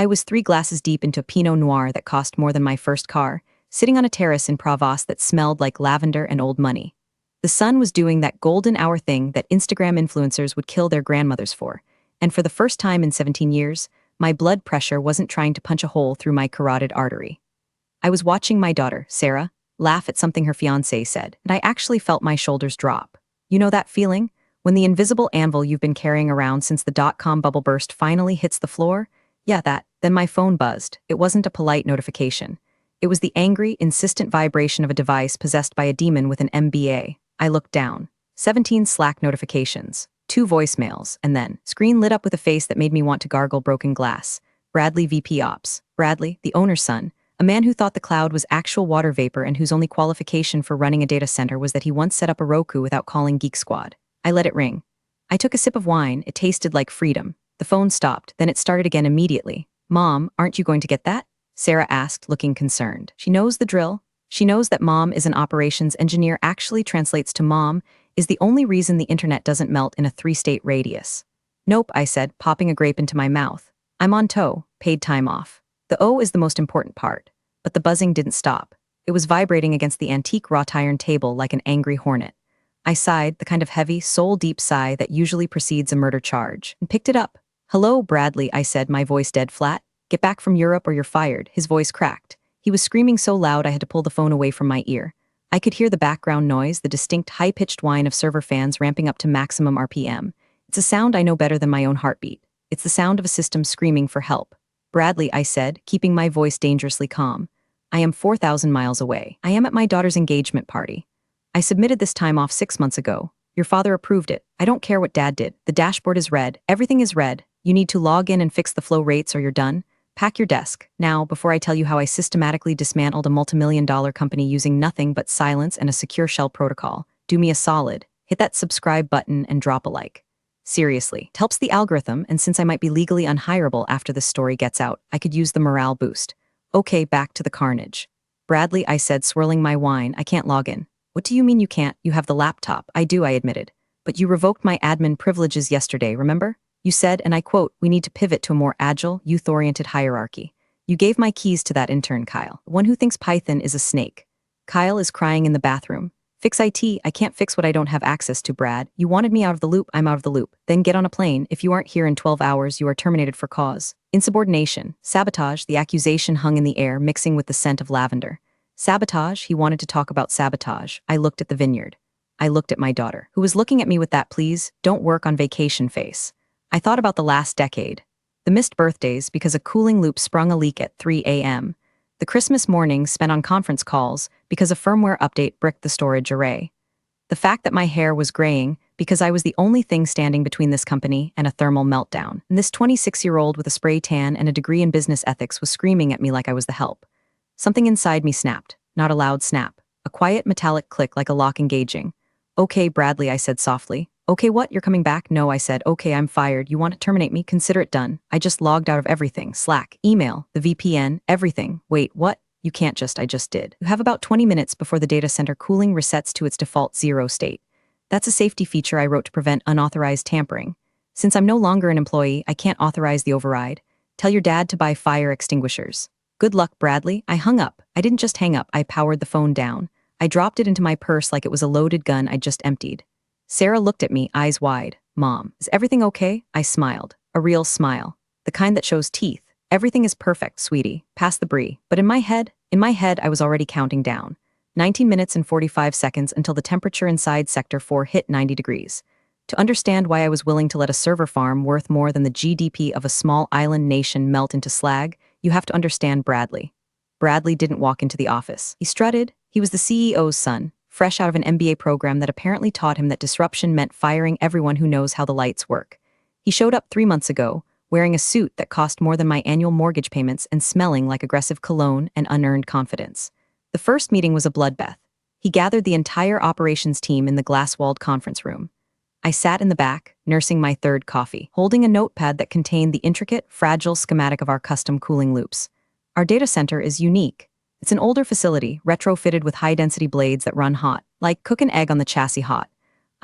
I was 3 glasses deep into a Pinot Noir that cost more than my first car, sitting on a terrace in Provence that smelled like lavender and old money. The sun was doing that golden hour thing that Instagram influencers would kill their grandmothers for, and for the first time in 17 years, my blood pressure wasn't trying to punch a hole through my carotid artery. I was watching my daughter, Sarah, laugh at something her fiancé said, and I actually felt my shoulders drop. You know that feeling? When the invisible anvil you've been carrying around since the dot-com bubble burst finally hits the floor? Yeah, that. Then my phone buzzed. It wasn't a polite notification. It was the angry, insistent vibration of a device possessed by a demon with an MBA. I looked down. 17 Slack notifications, 2 voicemails, and then, screen lit up with a face that made me want to gargle broken glass. Bradley VP Ops. Bradley, the owner's son, a man who thought the cloud was actual water vapor and whose only qualification for running a data center was that he once set up a Roku without calling Geek Squad. I let it ring. I took a sip of wine. It tasted like freedom. The phone stopped, then it started again immediately. Mom, aren't you going to get that? Sarah asked, looking concerned. She knows the drill. She knows that mom is an operations engineer actually translates to mom is the only reason the internet doesn't melt in a 3-state radius. Nope, I said, popping a grape into my mouth. I'm on tow, paid time off. The O is the most important part. But the buzzing didn't stop. It was vibrating against the antique wrought iron table like an angry hornet. I sighed, the kind of heavy, soul-deep sigh that usually precedes a murder charge, and picked it up. Hello, Bradley, I said, my voice dead flat. Get back from Europe or you're fired. His voice cracked. He was screaming so loud I had to pull the phone away from my ear. I could hear the background noise, the distinct high-pitched whine of server fans ramping up to maximum RPM. It's a sound I know better than my own heartbeat. It's the sound of a system screaming for help. Bradley, I said, keeping my voice dangerously calm. I am 4,000 miles away. I am at my daughter's engagement party. I submitted this time off 6 months ago. Your father approved it. I don't care what Dad did. The dashboard is red. Everything is red. You need to log in and fix the flow rates or you're done. Pack your desk. Now, before I tell you how I systematically dismantled a multi-million-dollar company using nothing but silence and a secure shell protocol, do me a solid. Hit that subscribe button and drop a like. Seriously, it helps the algorithm, and since I might be legally unhireable after this story gets out, I could use the morale boost. Okay, back to the carnage. Bradley, I said, swirling my wine, I can't log in. What do you mean you can't? You have the laptop. I do, I admitted. But you revoked my admin privileges yesterday, remember? You said, and I quote, we need to pivot to a more agile, youth-oriented hierarchy. You gave my keys to that intern, Kyle, the one who thinks Python is a snake. Kyle is crying in the bathroom. Fix IT, I can't fix what I don't have access to, Brad. You wanted me out of the loop, I'm out of the loop. Then get on a plane. If you aren't here in 12 hours, you are terminated for cause. Insubordination, sabotage, the accusation hung in the air, mixing with the scent of lavender. Sabotage, he wanted to talk about sabotage. I looked at the vineyard. I looked at my daughter, who was looking at me with that please, don't work on vacation face. I thought about the last decade. The missed birthdays because a cooling loop sprung a leak at 3 a.m. The Christmas mornings spent on conference calls because a firmware update bricked the storage array. The fact that my hair was graying because I was the only thing standing between this company and a thermal meltdown. And this 26-year-old with a spray tan and a degree in business ethics was screaming at me like I was the help. Something inside me snapped, not a loud snap. A quiet metallic click like a lock engaging. Okay, Bradley, I said softly. Okay, what? You're coming back? No, I said. Okay, I'm fired. You want to terminate me? Consider it done. I just logged out of everything. Slack, email, the VPN, everything. Wait, what? You can't just, I just did. You have about 20 minutes before the data center cooling resets to its default 0 state. That's a safety feature I wrote to prevent unauthorized tampering. Since I'm no longer an employee, I can't authorize the override. Tell your dad to buy fire extinguishers. Good luck, Bradley. I hung up. I didn't just hang up, I powered the phone down. I dropped it into my purse like it was a loaded gun I'd just emptied. Sarah looked at me, eyes wide. Mom, is everything okay? I smiled. A real smile. The kind that shows teeth. Everything is perfect, sweetie. Pass the brie. But in my head, I was already counting down. 19 minutes and 45 seconds until the temperature inside Sector 4 hit 90 degrees. To understand why I was willing to let a server farm worth more than the GDP of a small island nation melt into slag, you have to understand Bradley. Bradley didn't walk into the office. He strutted. He was the CEO's son, fresh out of an MBA program that apparently taught him that disruption meant firing everyone who knows how the lights work. He showed up 3 months ago, wearing a suit that cost more than my annual mortgage payments and smelling like aggressive cologne and unearned confidence. The first meeting was a bloodbath. He gathered the entire operations team in the glass-walled conference room. I sat in the back, nursing my third coffee, holding a notepad that contained the intricate, fragile schematic of our custom cooling loops. Our data center is unique. It's an older facility, retrofitted with high-density blades that run hot, like cook an egg on the chassis hot.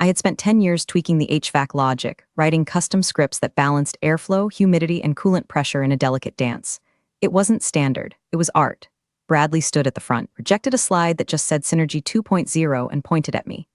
I had spent 10 years tweaking the HVAC logic, writing custom scripts that balanced airflow, humidity, and coolant pressure in a delicate dance. It wasn't standard, it was art. Bradley stood at the front, projected a slide that just said Synergy 2.0 and pointed at me.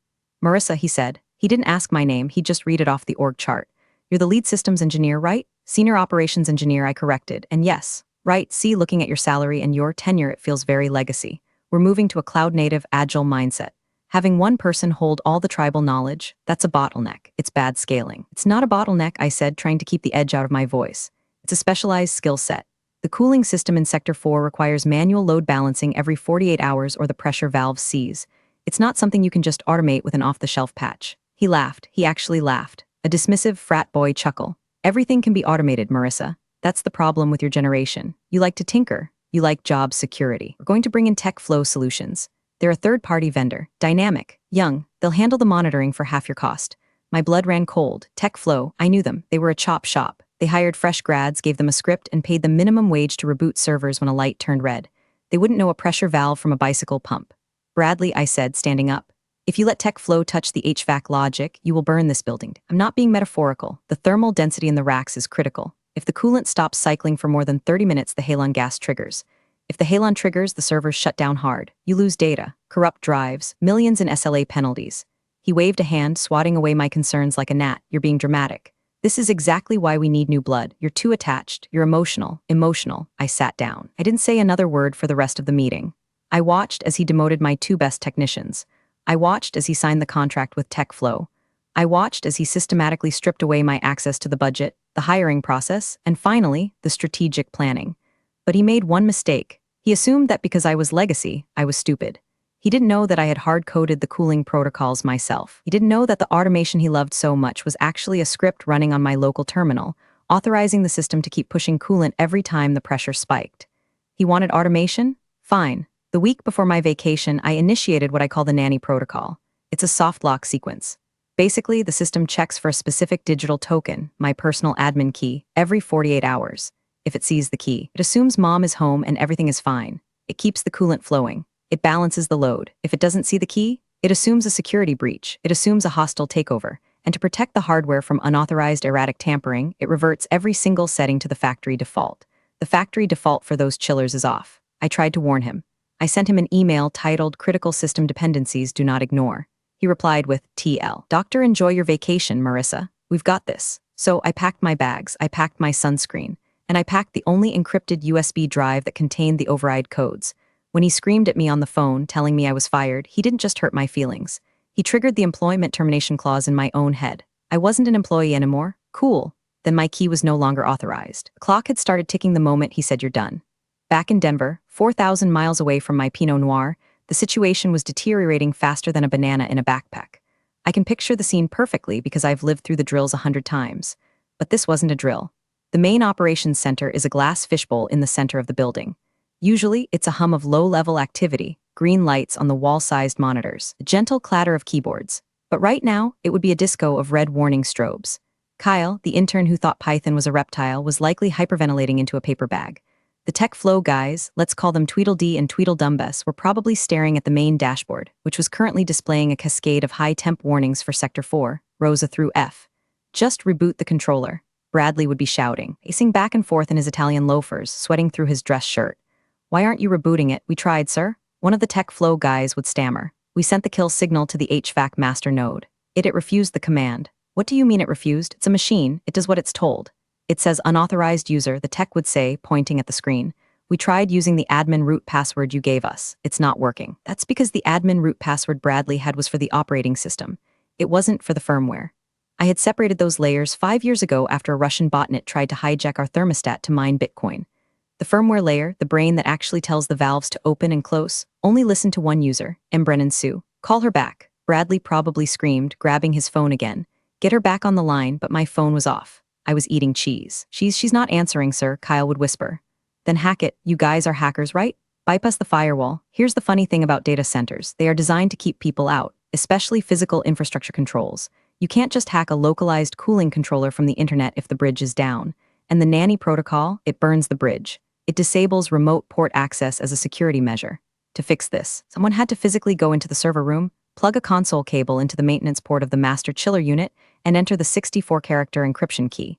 Marissa, he said. He didn't ask my name, he'd just read it off the org chart. You're the lead systems engineer, right? Senior operations engineer, I corrected. And yes, right, see, looking at your salary and your tenure, it feels very legacy. We're moving to a cloud-native, agile mindset. Having one person hold all the tribal knowledge, that's a bottleneck. It's bad scaling. It's not a bottleneck, I said, trying to keep the edge out of my voice. It's a specialized skill set. The cooling system in Sector 4 requires manual load balancing every 48 hours or the pressure valve seize. It's not something you can just automate with an off-the-shelf patch. He laughed. He actually laughed. A dismissive frat boy chuckle. Everything can be automated, Marissa. That's the problem with your generation. You like to tinker. You like job security. We're going to bring in tech flow solutions. They're a third-party vendor, dynamic, young. They'll handle the monitoring for half your cost. My blood ran cold. Tech flow, I knew them. They were a chop shop. They hired fresh grads, gave them a script, and paid them minimum wage to reboot servers when a light turned red. They wouldn't know a pressure valve from a bicycle pump. Bradley, I said, standing up. If you let tech flow touch the HVAC logic, you will burn this building. I'm not being metaphorical. The thermal density in the racks is critical. If the coolant stops cycling for more than 30 minutes, the halon gas triggers. If the halon triggers, the servers shut down hard. You lose data, corrupt drives, millions in SLA penalties. He waved a hand, swatting away my concerns like a gnat. You're being dramatic. This is exactly why we need new blood. You're too attached. You're emotional. Emotional. I sat down. I didn't say another word for the rest of the meeting. I watched as he demoted my two best technicians. I watched as he signed the contract with TechFlow. I watched as he systematically stripped away my access to the budget, the hiring process, and finally, the strategic planning. But he made one mistake. He assumed that because I was legacy, I was stupid. He didn't know that I had hard-coded the cooling protocols myself. He didn't know that the automation he loved so much was actually a script running on my local terminal, authorizing the system to keep pushing coolant every time the pressure spiked. He wanted automation? Fine. The week before my vacation, I initiated what I call the nanny protocol. It's a soft lock sequence. Basically, the system checks for a specific digital token, my personal admin key, every 48 hours. If it sees the key, it assumes mom is home and everything is fine. It keeps the coolant flowing. It balances the load. If it doesn't see the key, it assumes a security breach. It assumes a hostile takeover. And to protect the hardware from unauthorized erratic tampering, it reverts every single setting to the factory default. The factory default for those chillers is off. I tried to warn him. I sent him an email titled Critical System Dependencies Do Not Ignore. He replied with TL. Doctor, enjoy your vacation, Marissa. We've got this. So I packed my bags, I packed my sunscreen, and I packed the only encrypted USB drive that contained the override codes. When he screamed at me on the phone, telling me I was fired, he didn't just hurt my feelings. He triggered the employment termination clause in my own head. I wasn't an employee anymore. Cool. Then my key was no longer authorized. The clock had started ticking the moment he said you're done. Back in Denver, 4,000 miles away from my Pinot Noir, the situation was deteriorating faster than a banana in a backpack. I can picture the scene perfectly because I've lived through the drills 100 times. But this wasn't a drill. The main operations center is a glass fishbowl in the center of the building. Usually, it's a hum of low-level activity, green lights on the wall-sized monitors, a gentle clatter of keyboards. But right now, it would be a disco of red warning strobes. Kyle, the intern who thought Python was a reptile, was likely hyperventilating into a paper bag. The Tech Flow guys, let's call them Tweedledee and Tweedledumbess, were probably staring at the main dashboard, which was currently displaying a cascade of high-temp warnings for Sector 4, Rosa through F. Just reboot the controller. Bradley would be shouting, pacing back and forth in his Italian loafers, sweating through his dress shirt. Why aren't you rebooting it? We tried, sir. One of the Tech Flow guys would stammer. We sent the kill signal to the HVAC master node. It refused the command. What do you mean it refused? It's a machine. It does what it's told. It says unauthorized user, the tech would say, pointing at the screen. We tried using the admin root password you gave us. It's not working. That's because the admin root password Bradley had was for the operating system. It wasn't for the firmware. I had separated those layers 5 years ago after a Russian botnet tried to hijack our thermostat to mine Bitcoin. The firmware layer, the brain that actually tells the valves to open and close, only listened to one user, Brennan Sue. Call her back. Bradley probably screamed, grabbing his phone again. Get her back on the line, but my phone was off. I was eating cheese. She's not answering, sir, Kyle would whisper. Then hack it. You guys are hackers, right? Bypass the firewall. Here's the funny thing about data centers. They are designed to keep people out, especially physical infrastructure controls. You can't just hack a localized cooling controller from the internet if the bridge is down. And the nanny protocol, it burns the bridge. It disables remote port access as a security measure. To fix this, someone had to physically go into the server room, plug a console cable into the maintenance port of the master chiller unit, and enter the 64-character encryption key.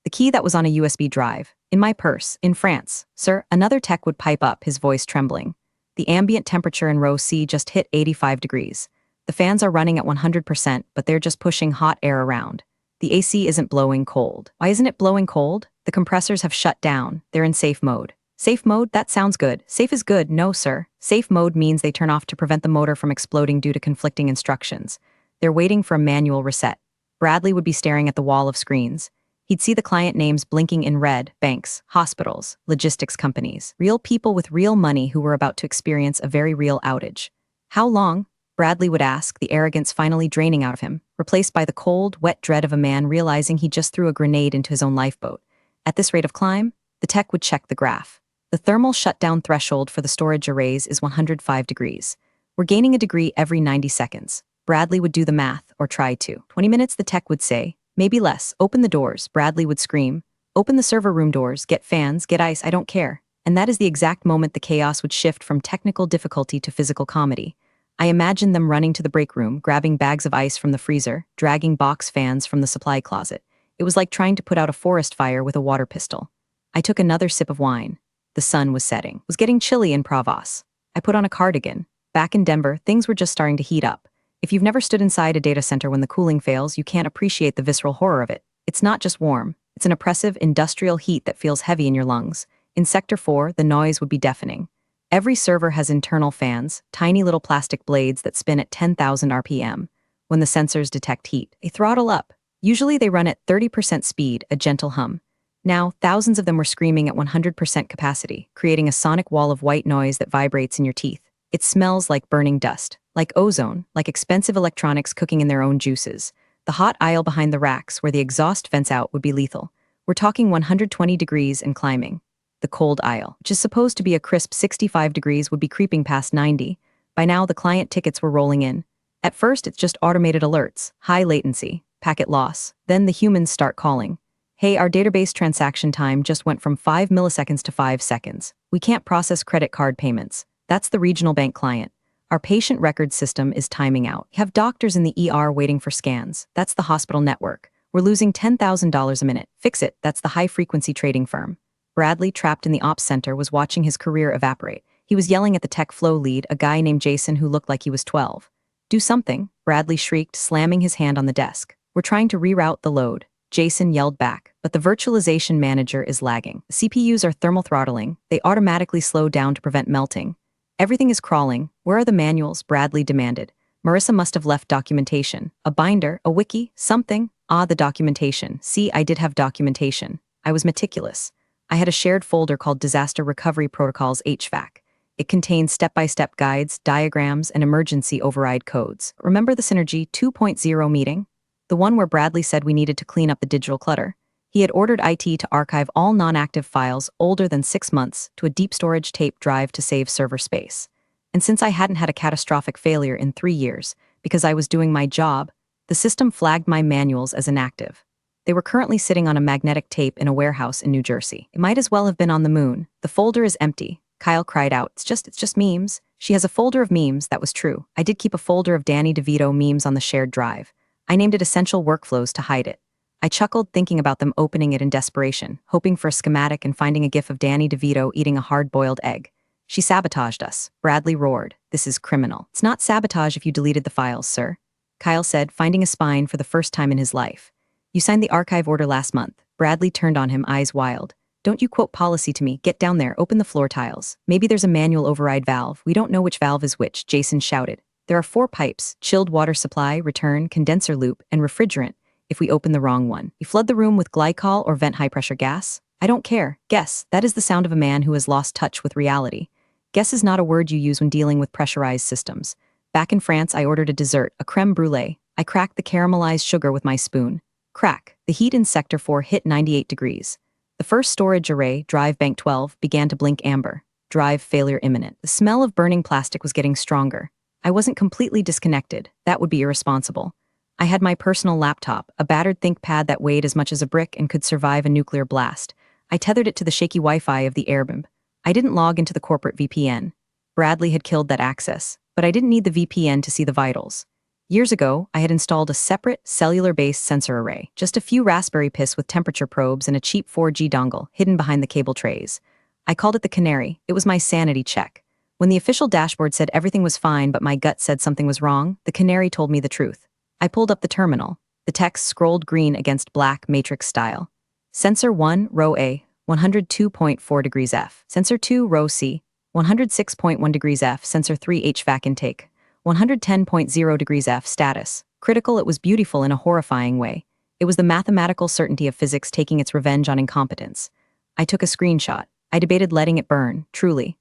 The key that was on a USB drive. In my purse, in France. Sir, another tech would pipe up, his voice trembling. The ambient temperature in row C just hit 85 degrees. The fans are running at 100%, but they're just pushing hot air around. The AC isn't blowing cold. Why isn't it blowing cold? The compressors have shut down. They're in safe mode. Safe mode? That sounds good. Safe is good. No, sir. Safe mode means they turn off to prevent the motor from exploding due to conflicting instructions. They're waiting for a manual reset. Bradley would be staring at the wall of screens. He'd see the client names blinking in red: banks, hospitals, logistics companies, real people with real money who were about to experience a very real outage. How long? Bradley would ask, the arrogance finally draining out of him, replaced by the cold, wet dread of a man realizing he just threw a grenade into his own lifeboat. At this rate of climb, the tech would check the graph. The thermal shutdown threshold for the storage arrays is 105 degrees. We're gaining a degree every 90 seconds. Bradley would do the math, or try to. 20 minutes, the tech would say. Maybe less. Open the doors, Bradley would scream. Open the server room doors, get fans, get ice, I don't care. And that is the exact moment the chaos would shift from technical difficulty to physical comedy. I imagined them running to the break room, grabbing bags of ice from the freezer, dragging box fans from the supply closet. It was like trying to put out a forest fire with a water pistol. I took another sip of wine. The sun was setting. It was getting chilly in Provence. I put on a cardigan. Back in Denver, things were just starting to heat up. If you've never stood inside a data center when the cooling fails, you can't appreciate the visceral horror of it. It's not just warm. It's an oppressive, industrial heat that feels heavy in your lungs. In Sector 4, the noise would be deafening. Every server has internal fans, tiny little plastic blades that spin at 10,000 RPM. When the sensors detect heat, they throttle up. Usually they run at 30% speed, a gentle hum. Now, thousands of them were screaming at 100% capacity, creating a sonic wall of white noise that vibrates in your teeth. It smells like burning dust, like ozone, like expensive electronics cooking in their own juices. The hot aisle behind the racks, where the exhaust vents out, would be lethal. We're talking 120 degrees and climbing. The cold aisle, which is supposed to be a crisp 65 degrees, would be creeping past 90. By now, the client tickets were rolling in. At first, it's just automated alerts, high latency, packet loss. Then the humans start calling. Hey, our database transaction time just went from 5 milliseconds to 5 seconds. We can't process credit card payments. That's the regional bank client. Our patient record system is timing out. We have doctors in the ER waiting for scans. That's the hospital network. We're losing $10,000 a minute. Fix it. That's the high-frequency trading firm. Bradley, trapped in the ops center, was watching his career evaporate. He was yelling at the tech flow lead, a guy named Jason who looked like he was 12. Do something, Bradley shrieked, slamming his hand on the desk. We're trying to reroute the load. Jason yelled back, but the virtualization manager is lagging. The CPUs are thermal throttling. They automatically slow down to prevent melting. Everything is crawling. Where are the manuals? Bradley demanded. Marissa must have left documentation. A binder, a wiki, something. Ah, the documentation. See, I did have documentation. I was meticulous. I had a shared folder called Disaster Recovery Protocols HVAC. It contains step-by-step guides, diagrams, and emergency override codes. Remember the Synergy 2.0 meeting? The one where Bradley said we needed to clean up the digital clutter. He had ordered IT to archive all non-active files older than 6 months to a deep storage tape drive to save server space. And since I hadn't had a catastrophic failure in 3 years, because I was doing my job, the system flagged my manuals as inactive. They were currently sitting on a magnetic tape in a warehouse in New Jersey. It might as well have been on the moon. The folder is empty. Kyle cried out, It's just memes. She has a folder of memes. That was true. I did keep a folder of Danny DeVito memes on the shared drive. I named it Essential Workflows to hide it. I chuckled thinking about them opening it in desperation, hoping for a schematic and finding a gif of Danny DeVito eating a hard-boiled egg. She sabotaged us. Bradley roared. This is criminal. It's not sabotage if you deleted the files, sir. Kyle said, finding a spine for the first time in his life. You signed the archive order last month. Bradley turned on him, eyes wild. Don't you quote policy to me. Get down there, open the floor tiles. Maybe there's a manual override valve. We don't know which valve is which, Jason shouted. There are 4 pipes: chilled water supply, return, condenser loop, and refrigerant. If we open the wrong one, you flood the room with glycol or vent high-pressure gas? I don't care. Guess. That is the sound of a man who has lost touch with reality. Guess is not a word you use when dealing with pressurized systems. Back in France, I ordered a dessert, a creme brulee. I cracked the caramelized sugar with my spoon. Crack. The heat in Sector 4 hit 98 degrees. The first storage array, drive bank 12, began to blink amber. Drive failure imminent. The smell of burning plastic was getting stronger. I wasn't completely disconnected. That would be irresponsible. I had my personal laptop, a battered ThinkPad that weighed as much as a brick and could survive a nuclear blast. I tethered it to the shaky Wi-Fi of the Airbnb. I didn't log into the corporate VPN. Bradley had killed that access. But I didn't need the VPN to see the vitals. Years ago, I had installed a separate, cellular-based sensor array, just a few Raspberry Pis with temperature probes and a cheap 4G dongle hidden behind the cable trays. I called it the Canary. It was my sanity check. When the official dashboard said everything was fine but my gut said something was wrong, the Canary told me the truth. I pulled up the terminal. The text scrolled green against black, matrix style. Sensor 1, row A, 102.4 degrees F. Sensor 2, row C, 106.1 degrees F. Sensor 3, HVAC intake, 110.0 degrees F. Status. Critical. It was beautiful in a horrifying way. It was the mathematical certainty of physics taking its revenge on incompetence. I took a screenshot. I debated letting it burn, truly.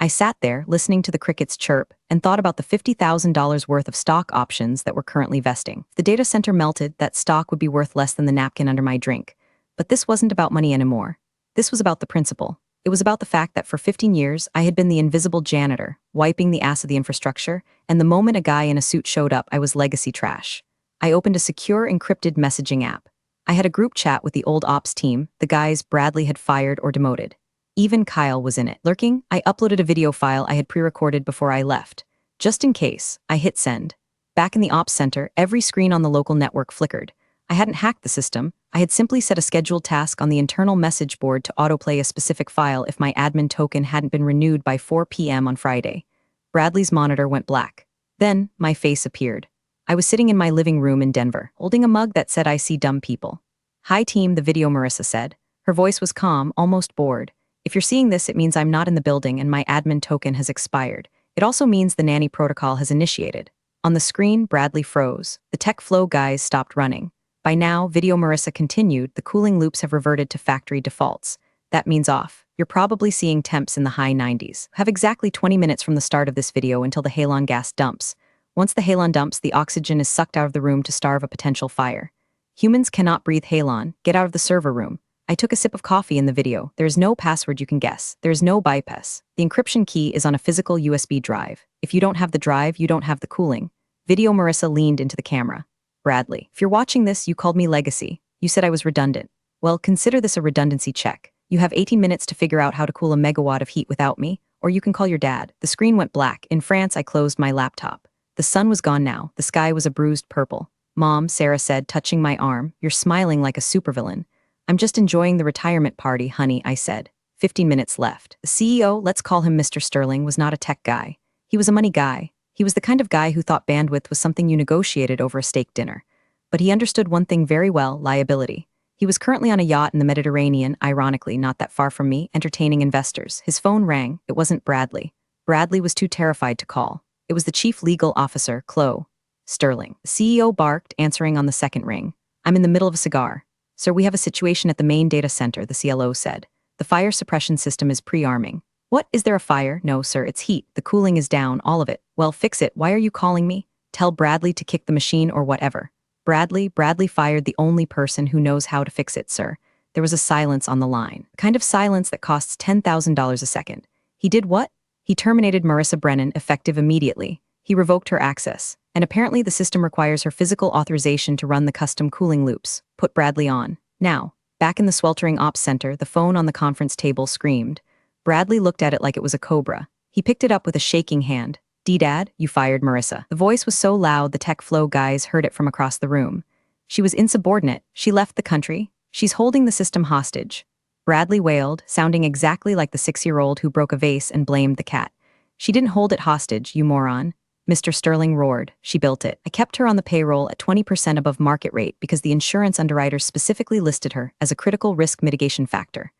I sat there, listening to the crickets chirp, and thought about the $50,000 worth of stock options that were currently vesting. If the data center melted, that stock would be worth less than the napkin under my drink. But this wasn't about money anymore. This was about the principle. It was about the fact that for 15 years, I had been the invisible janitor, wiping the ass of the infrastructure, and the moment a guy in a suit showed up, I was legacy trash. I opened a secure, encrypted messaging app. I had a group chat with the old ops team, the guys Bradley had fired or demoted. Even Kyle was in it. Lurking, I uploaded a video file I had pre-recorded before I left. Just in case, I hit send. Back in the ops center, every screen on the local network flickered. I hadn't hacked the system. I had simply set a scheduled task on the internal message board to autoplay a specific file if my admin token hadn't been renewed by 4 p.m. on Friday. Bradley's monitor went black. Then, my face appeared. I was sitting in my living room in Denver, holding a mug that said I see dumb people. Hi team, the video Marissa said. Her voice was calm, almost bored. If you're seeing this, it means I'm not in the building and my admin token has expired. It also means the nanny protocol has initiated. On the screen, Bradley froze. The tech flow guys stopped running. By now, video Marissa continued, the cooling loops have reverted to factory defaults. That means off. You're probably seeing temps in the high 90s. Have exactly 20 minutes from the start of this video until the halon gas dumps. Once the halon dumps, the oxygen is sucked out of the room to starve a potential fire. Humans cannot breathe halon. Get out of the server room. I took a sip of coffee in the video. There is no password you can guess. There is no bypass. The encryption key is on a physical USB drive. If you don't have the drive, you don't have the cooling. Video Marissa leaned into the camera. Bradley, if you're watching this, you called me legacy. You said I was redundant. Well, consider this a redundancy check. You have 18 minutes to figure out how to cool a megawatt of heat without me, or you can call your dad. The screen went black. In France, I closed my laptop. The sun was gone now. The sky was a bruised purple. Mom, Sarah said, touching my arm, you're smiling like a supervillain. I'm just enjoying the retirement party, honey, I said. 15 minutes left. The CEO, let's call him Mr. Sterling, was not a tech guy. He was a money guy. He was the kind of guy who thought bandwidth was something you negotiated over a steak dinner. But he understood one thing very well, liability. He was currently on a yacht in the Mediterranean, ironically not that far from me, entertaining investors. His phone rang. It wasn't Bradley. Bradley was too terrified to call. It was the chief legal officer, Chloe Sterling. The CEO barked, answering on the second ring. I'm in the middle of a cigar. Sir, we have a situation at the main data center, the CLO said. The fire suppression system is pre-arming. What, is there a fire? No, sir, it's heat. The cooling is down, all of it. Well, fix it. Why are you calling me? Tell Bradley to kick the machine or whatever. Bradley fired the only person who knows how to fix it, sir. There was a silence on the line. The kind of silence that costs $10,000 a second. He did what? He terminated Marissa Brennan, effective immediately. He revoked her access. And apparently the system requires her physical authorization to run the custom cooling loops. Put Bradley on. Now, back in the sweltering ops center, the phone on the conference table screamed. Bradley looked at it like it was a cobra. He picked it up with a shaking hand. D-Dad, you fired Marissa. The voice was so loud the tech flow guys heard it from across the room. She was insubordinate. She left the country. She's holding the system hostage. Bradley wailed, sounding exactly like the 6-year-old who broke a vase and blamed the cat. She didn't hold it hostage, you moron. Mr. Sterling roared. She built it. I kept her on the payroll at 20% above market rate because the insurance underwriters specifically listed her as a critical risk mitigation factor.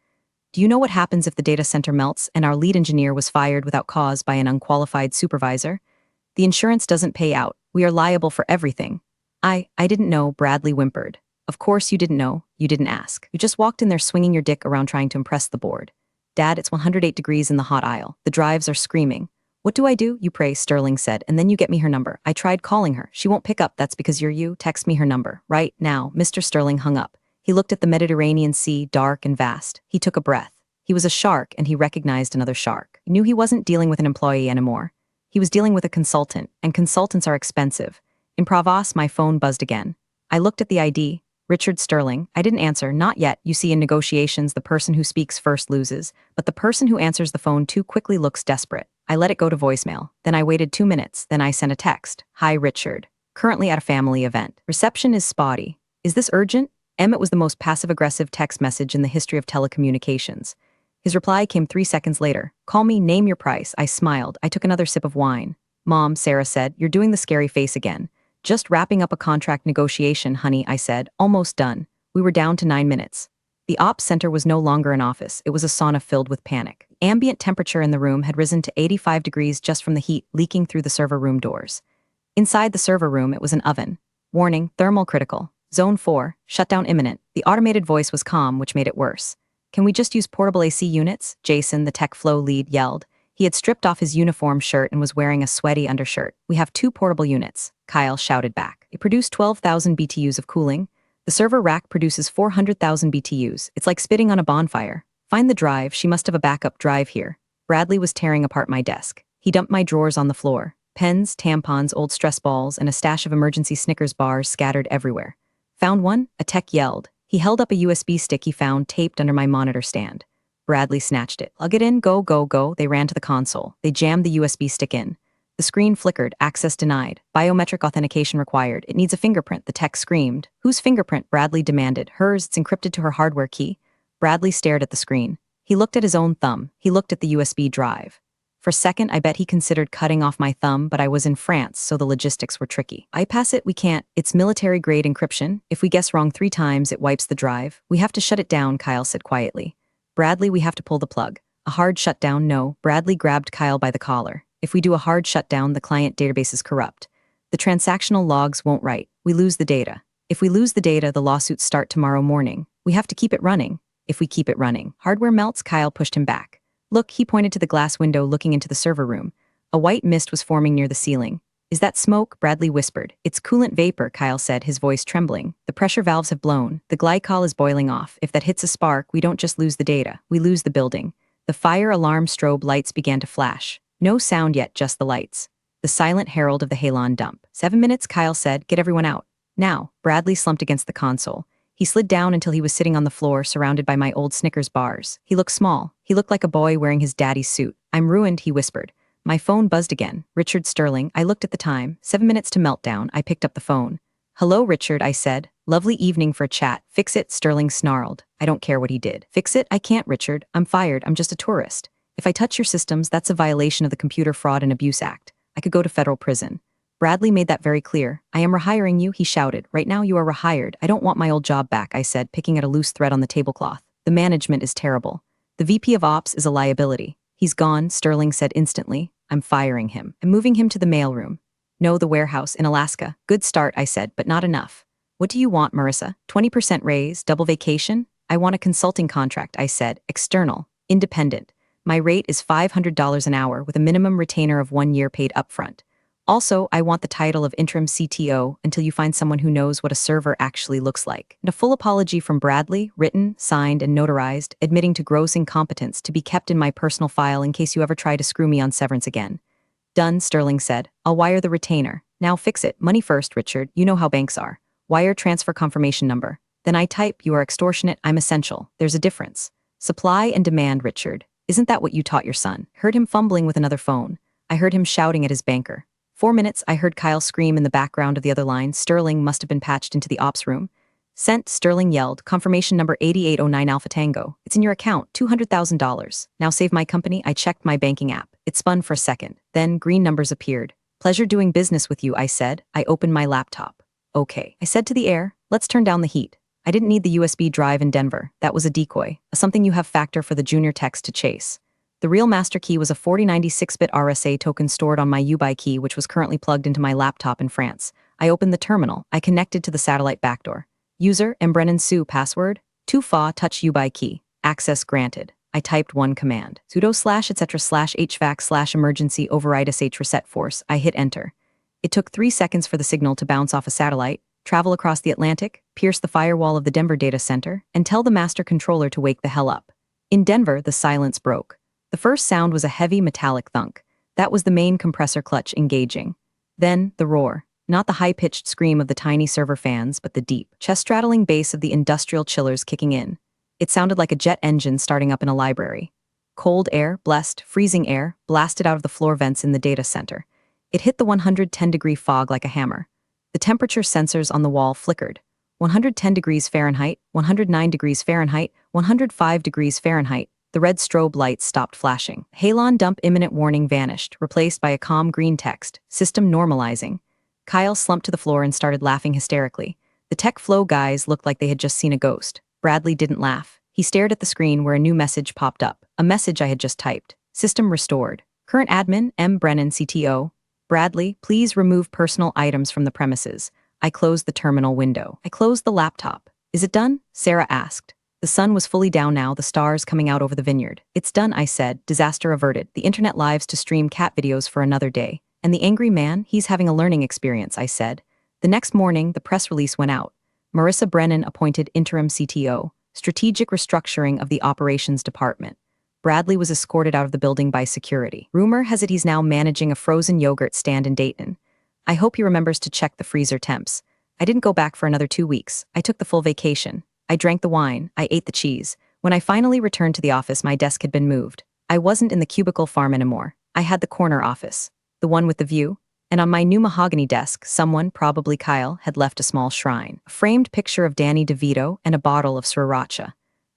Do you know what happens if the data center melts and our lead engineer was fired without cause by an unqualified supervisor? The insurance doesn't pay out. We are liable for everything. I didn't know, Bradley whimpered. Of course you didn't know. You didn't ask. You just walked in there swinging your dick around trying to impress the board. Dad, it's 108 degrees in the hot aisle. The drives are screaming. What do I do? You pray, Sterling said, and then you get me her number. I tried calling her. She won't pick up. That's because you're you. Text me her number. Right now. Mr. Sterling hung up. He looked at the Mediterranean Sea, dark and vast. He took a breath. He was a shark, and he recognized another shark. He knew he wasn't dealing with an employee anymore. He was dealing with a consultant, and consultants are expensive. In Pravos, my phone buzzed again. I looked at the ID. Richard Sterling. I didn't answer. Not yet. You see, in negotiations, the person who speaks first loses, but the person who answers the phone too quickly looks desperate. I let it go to voicemail. Then I waited 2 minutes. Then I sent a text. Hi, Richard. Currently at a family event. Reception is spotty. Is this urgent? Emmett was the most passive-aggressive text message in the history of telecommunications. His reply came 3 seconds later. Call me, name your price. I smiled. I took another sip of wine. Mom, Sarah said, you're doing the scary face again. Just wrapping up a contract negotiation, honey, I said. Almost done. We were down to 9 minutes. The ops center was no longer an office. It was a sauna filled with panic. Ambient temperature in the room had risen to 85 degrees just from the heat leaking through the server room doors. Inside the server room, it was an oven. Warning, thermal critical. Zone 4, shutdown imminent. The automated voice was calm, which made it worse. Can we just use portable AC units? Jason, the tech flow lead, yelled. He had stripped off his uniform shirt and was wearing a sweaty undershirt. We have 2 portable units, Kyle shouted back. It produced 12,000 BTUs of cooling. The server rack produces 400,000 BTUs. It's like spitting on a bonfire. Find the drive. She must have a backup drive here. Bradley was tearing apart my desk. He dumped my drawers on the floor. Pens, tampons, old stress balls, and a stash of emergency Snickers bars scattered everywhere. Found one? A tech yelled. He held up a USB stick he found taped under my monitor stand. Bradley snatched it. Plug it in, go, go, go. They ran to the console. They jammed the USB stick in. The screen flickered. Access denied. Biometric authentication required. It needs a fingerprint, the tech screamed. Whose fingerprint? Bradley demanded. Hers. It's encrypted to her hardware key. Bradley stared at the screen. He looked at his own thumb. He looked at the USB drive. For a second, I bet he considered cutting off my thumb, but I was in France, so the logistics were tricky. I pass it, we can't. It's military-grade encryption. If we guess wrong 3 times, it wipes the drive. We have to shut it down, Kyle said quietly. Bradley, we have to pull the plug. A hard shutdown? No. Bradley grabbed Kyle by the collar. If we do a hard shutdown, the client database is corrupt. The transactional logs won't write. We lose the data. If we lose the data, the lawsuits start tomorrow morning. We have to keep it running. If we keep it running, hardware melts. Kyle pushed him back. Look, he pointed to the glass window looking into the server room. A white mist was forming near the ceiling. Is that smoke? Bradley whispered. It's coolant vapor, Kyle said, his voice trembling. The pressure valves have blown. The glycol is boiling off. If that hits a spark, we don't just lose the data. We lose the building. The fire alarm strobe lights began to flash. No sound yet, just the lights. The silent herald of the Halon dump. 7 minutes, Kyle said. Get everyone out. Now. Bradley slumped against the console. He slid down until he was sitting on the floor, surrounded by my old Snickers bars. He looked small. He looked like a boy wearing his daddy's suit. I'm ruined, he whispered. My phone buzzed again. Richard Sterling. I looked at the time. 7 minutes to meltdown. I picked up the phone. Hello, Richard, I said. Lovely evening for a chat. Fix it, Sterling snarled. I don't care what he did. Fix it? I can't, Richard. I'm fired. I'm just a tourist. If I touch your systems, that's a violation of the Computer Fraud and Abuse Act. I could go to federal prison. Bradley made that very clear. I am rehiring you, he shouted. Right now you are rehired. I don't want my old job back, I said, picking at a loose thread on the tablecloth. The management is terrible. The VP of Ops is a liability. He's gone, Sterling said instantly. I'm firing him. I'm moving him to the mailroom. No, the warehouse in Alaska. Good start, I said, but not enough. What do you want, Marissa? 20% raise, double vacation? I want a consulting contract, I said. External, independent. My rate is $500 an hour with a minimum retainer of 1 year paid upfront. Also, I want the title of interim CTO until you find someone who knows what a server actually looks like. And a full apology from Bradley, written, signed, and notarized, admitting to gross incompetence to be kept in my personal file in case you ever try to screw me on severance again. Done, Sterling said. I'll wire the retainer. Now fix it. Money first, Richard. You know how banks are. Wire transfer confirmation number. Then I type, you are extortionate, I'm essential. There's a difference. Supply and demand, Richard. Isn't that what you taught your son? Heard him fumbling with another phone. I heard him shouting at his banker. 4 minutes, I heard Kyle scream in the background of the other line. Sterling must have been patched into the ops room. Sent, Sterling yelled. Confirmation number 8809 Alpha Tango. It's in your account, $200,000. Now save my company. I checked my banking app. It spun for a second. Then green numbers appeared. Pleasure doing business with you, I said. I opened my laptop. Okay. I said to the air, let's turn down the heat. I didn't need the USB drive in Denver. That was a decoy, a something you have factor for the junior techs to chase. The real master key was a 4096-bit RSA token stored on my UBI key, which was currently plugged into my laptop in France. I opened the terminal. I connected to the satellite backdoor. User, Mbrennan Sue, password, 2FA touch UBI key. Access granted. I typed one command. Sudo / etc / HVAC / emergency override sh reset force. I hit enter. It took 3 seconds for the signal to bounce off a satellite, travel across the Atlantic, pierce the firewall of the Denver data center, and tell the master controller to wake the hell up. In Denver, the silence broke. The first sound was a heavy metallic thunk. That was the main compressor clutch engaging. Then, the roar. Not the high-pitched scream of the tiny server fans, but the deep, chest-rattling bass of the industrial chillers kicking in. It sounded like a jet engine starting up in a library. Cold air, blessed, freezing air, blasted out of the floor vents in the data center. It hit the 110-degree fog like a hammer. The temperature sensors on the wall flickered. 110 degrees Fahrenheit, 109 degrees Fahrenheit, 105 degrees Fahrenheit. The red strobe lights stopped flashing. Halon dump imminent warning vanished, replaced by a calm green text, system normalizing. Kyle slumped to the floor and started laughing hysterically. The tech flow guys looked like they had just seen a ghost. Bradley didn't laugh. He stared at the screen where a new message popped up, a message I had just typed. System restored. Current admin, M. Brennan, CTO. Bradley, please remove personal items from the premises. I closed the terminal window. I closed the laptop. Is it done? Sarah asked. The sun was fully down now, the stars coming out over the vineyard. It's done, I said. Disaster averted. The internet lives to stream cat videos for another day. And the angry man, he's having a learning experience, I said. The next morning, the press release went out. Marissa Brennan appointed interim CTO. Strategic restructuring of the operations department. Bradley was escorted out of the building by security. Rumor has it he's now managing a frozen yogurt stand in Dayton. I hope he remembers to check the freezer temps. I didn't go back for another 2 weeks. I took the full vacation. I drank the wine. I ate the cheese. When I finally returned to the office, my desk had been moved. I wasn't in the cubicle farm anymore. I had the corner office, the one with the view. And on my new mahogany desk, someone, probably Kyle, had left a small shrine, a framed picture of Danny DeVito and a bottle of sriracha.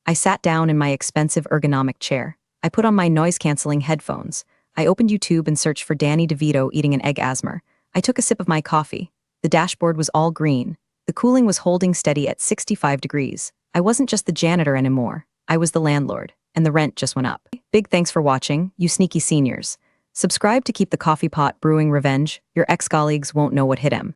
I sat down in my expensive ergonomic chair. I put on my noise-canceling headphones. I opened YouTube and searched for Danny DeVito eating an egg asmer. I took a sip of my coffee. The dashboard was all green. The cooling was holding steady at 65 degrees. I wasn't just the janitor anymore. I was the landlord, and the rent just went up. Big thanks for watching, you sneaky seniors. Subscribe to keep the coffee pot brewing revenge. Your ex-colleagues won't know what hit him.